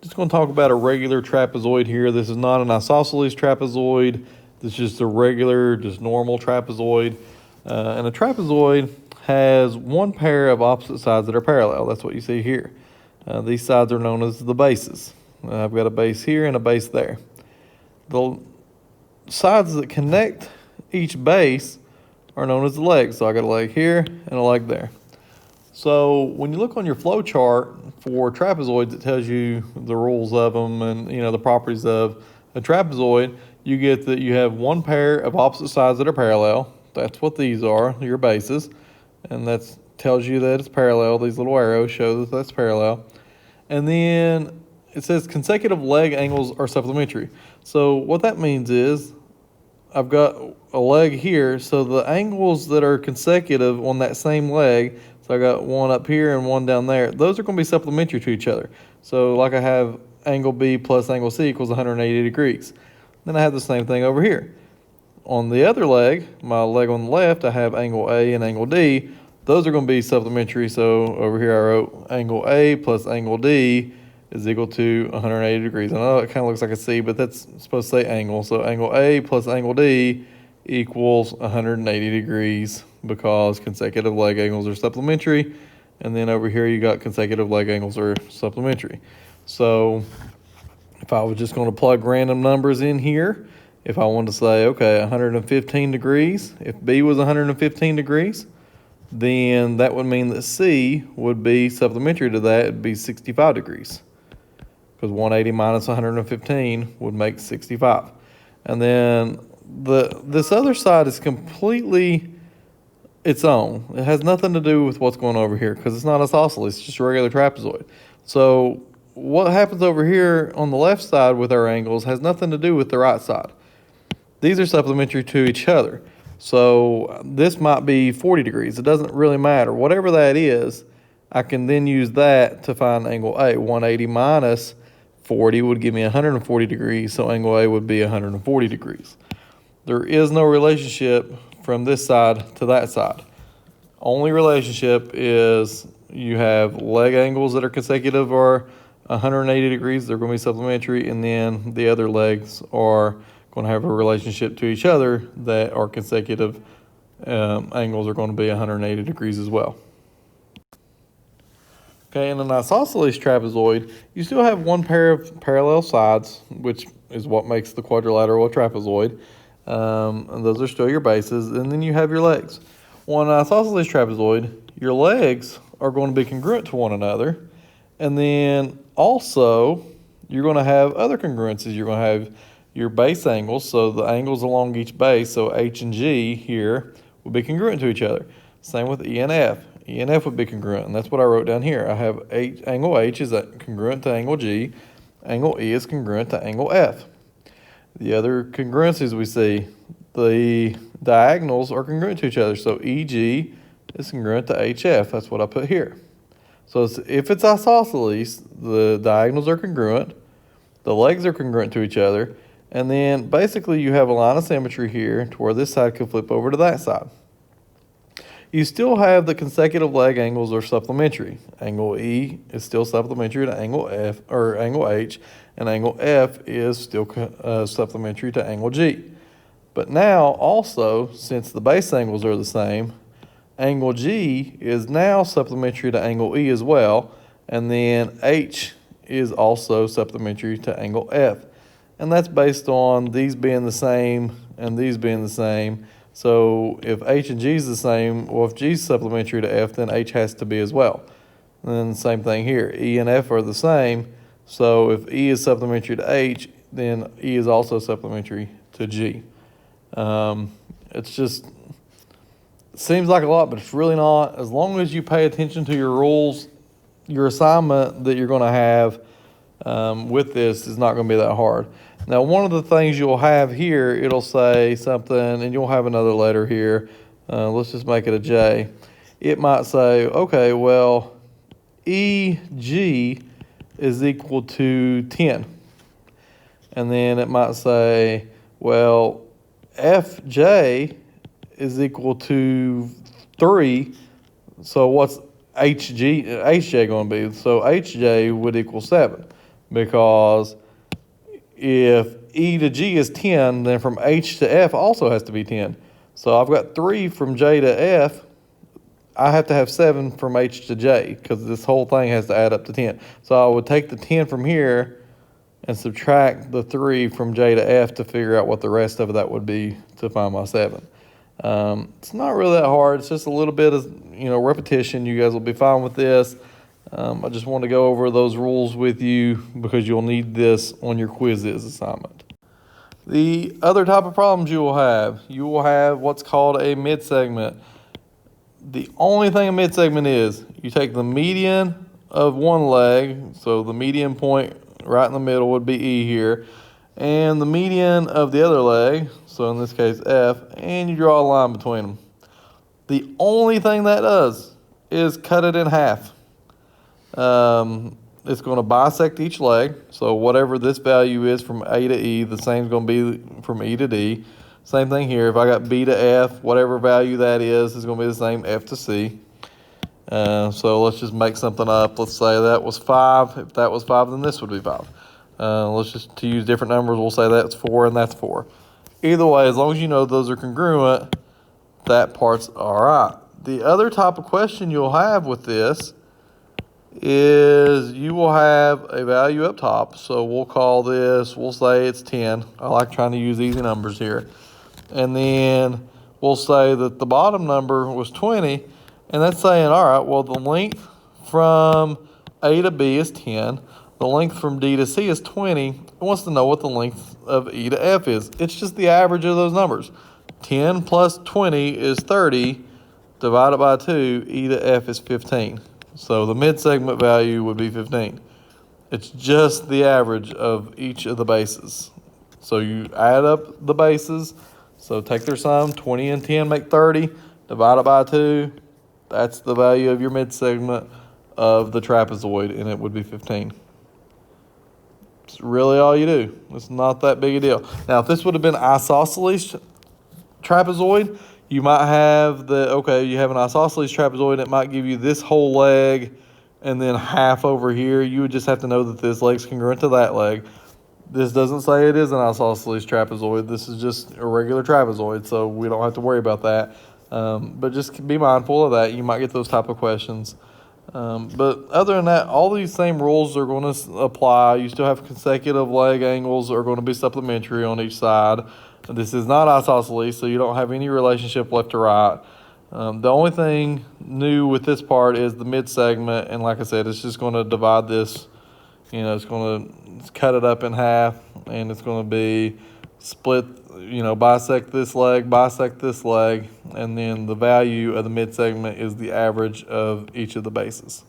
Just going to talk about a regular trapezoid here. This is not an isosceles trapezoid. This is just a regular, just normal trapezoid. And a trapezoid has one pair of opposite sides that are parallel. That's what you see here. These sides are known as the bases. I've got a base here and a base there. The sides that connect each base are known as the legs. So I got a leg here and a leg there. So when you look on your flow chart for trapezoids, it tells you the rules of them and the properties of a trapezoid. You get that you have one pair of opposite sides that are parallel. That's what these are, your bases, and that tells you that it's parallel. These little arrows show that that's parallel. And then it says consecutive leg angles are supplementary. So what that means is I've got a leg here, so the angles that are consecutive on that same leg, so I got one up here and one down there, those are going to be supplementary to each other. So like I have angle B plus angle C equals 180 degrees. Then I have the same thing over here. On the other leg, my leg on the left, I have angle A and angle D. Those are going to be supplementary. So over here I wrote angle A plus angle D is equal to 180 degrees. I know it kind of looks like a C, but that's supposed to say angle. So angle A plus angle D equals 180 degrees because consecutive leg angles are supplementary. And then over here you got consecutive leg angles are supplementary. So if I was just going to plug random numbers in here, if I wanted to say, okay, 115 degrees, if B was 115 degrees, then that would mean that C would be supplementary to that. It'd be 65 degrees. Because 180 minus 115 would make 65. And then this other side is completely its own. It has nothing to do with what's going on over here because it's not isosceles, it's just a regular trapezoid. So what happens over here on the left side with our angles has nothing to do with the right side. These are supplementary to each other. So this might be 40 degrees. It doesn't really matter. Whatever that is, I can then use that to find angle A. 180 minus 40 would give me 140 degrees, so angle A would be 140 degrees. There is no relationship from this side to that side. Only relationship is you have leg angles that are consecutive or 180 degrees. They're going to be supplementary, and then the other legs are going to have a relationship to each other that are consecutive. Angles are going to be 180 degrees as well. Okay, in an isosceles trapezoid, you still have one pair of parallel sides, which is what makes the quadrilateral a trapezoid. And those are still your bases, and then you have your legs. On an isosceles trapezoid, your legs are going to be congruent to one another, and then also you're going to have other congruencies. You're going to have your base angles, so the angles along each base, so H and G here, will be congruent to each other. Same with E and F. E and F would be congruent, and that's what I wrote down here. I have angle H is congruent to angle G. Angle E is congruent to angle F. The other congruencies we see, the diagonals are congruent to each other. So EG is congruent to HF. That's what I put here. So if it's isosceles, the diagonals are congruent, the legs are congruent to each other, and then basically you have a line of symmetry here to where this side could flip over to that side. You still have the consecutive leg angles are supplementary. Angle E is still supplementary to angle F or angle H, and angle F is still supplementary to angle G. But now also, since the base angles are the same, angle G is now supplementary to angle E as well, and then H is also supplementary to angle F. And that's based on these being the same and these being the same. So if H and G is the same, well, if G is supplementary to F, then H has to be as well. And then the same thing here. E and F are the same. So if E is supplementary to H, then E is also supplementary to G. It's just, it seems like a lot, but it's really not. As long as you pay attention to your rules, your assignment that you're going to have with this is not going to be that hard. Now, one of the things you'll have here, it'll say something, and you'll have another letter here. Let's just make it a J. It might say, okay, well, EG is equal to 10. And then it might say, well, FJ is equal to 3. So what's HJ going to be? So HJ would equal 7. because if E to G is 10, then from H to F also has to be 10. So I've got 3 from J to F. I have to have 7 from H to J because this whole thing has to add up to 10. So I would take the 10 from here and subtract the 3 from J to F to figure out what the rest of that would be to find my 7. It's not really that hard. It's just a little bit of repetition. You guys will be fine with this. I just want to go over those rules with you because you'll need this on your quizzes assignment. The other type of problems you will have what's called a mid-segment. The only thing a mid-segment is, you take the median of one leg, so the median point right in the middle would be E here, and the median of the other leg, so in this case F, and you draw a line between them. The only thing that does is cut it in half. It's going to bisect each leg, so whatever this value is from A to E, the same is going to be from E to D. Same thing here. If I got B to F, whatever value that is going to be the same F to C. So let's just make something up. Let's say that was 5. If that was 5, then this would be 5. Let's just, to use different numbers, we'll say that's 4 and that's 4. Either way, as long as you know those are congruent, that part's all right. The other type of question you'll have with this is you will have a value up top. So we'll say it's 10. I like trying to use easy numbers here. And then we'll say that the bottom number was 20. And that's saying, all right, well, the length from A to B is 10. The length from D to C is 20. It wants to know what the length of E to F is. It's just the average of those numbers. 10 plus 20 is 30. Divided by 2, E to F is 15. So the mid-segment value would be 15. It's just the average of each of the bases. So you add up the bases. So take their sum, 20 and 10 make 30. Divided by 2, that's the value of your mid-segment of the trapezoid, and it would be 15. It's really all you do. It's not that big a deal. Now, if this would have been isosceles trapezoid, you might have you have an isosceles trapezoid, it might give you this whole leg and then half over here. You would just have to know that this leg's congruent to that leg. This doesn't say it is an isosceles trapezoid. This is just a regular trapezoid, so we don't have to worry about that. But just be mindful of that. You might get those type of questions. But other than that, all these same rules are going to apply. You still have consecutive leg angles are going to be supplementary on each side. This is not isosceles, so you don't have any relationship left to right. The only thing new with this part is the mid-segment, and like I said, it's just going to divide this. It's going to cut it up in half, and it's going to be split, bisect this leg, and then the value of the mid-segment is the average of each of the bases.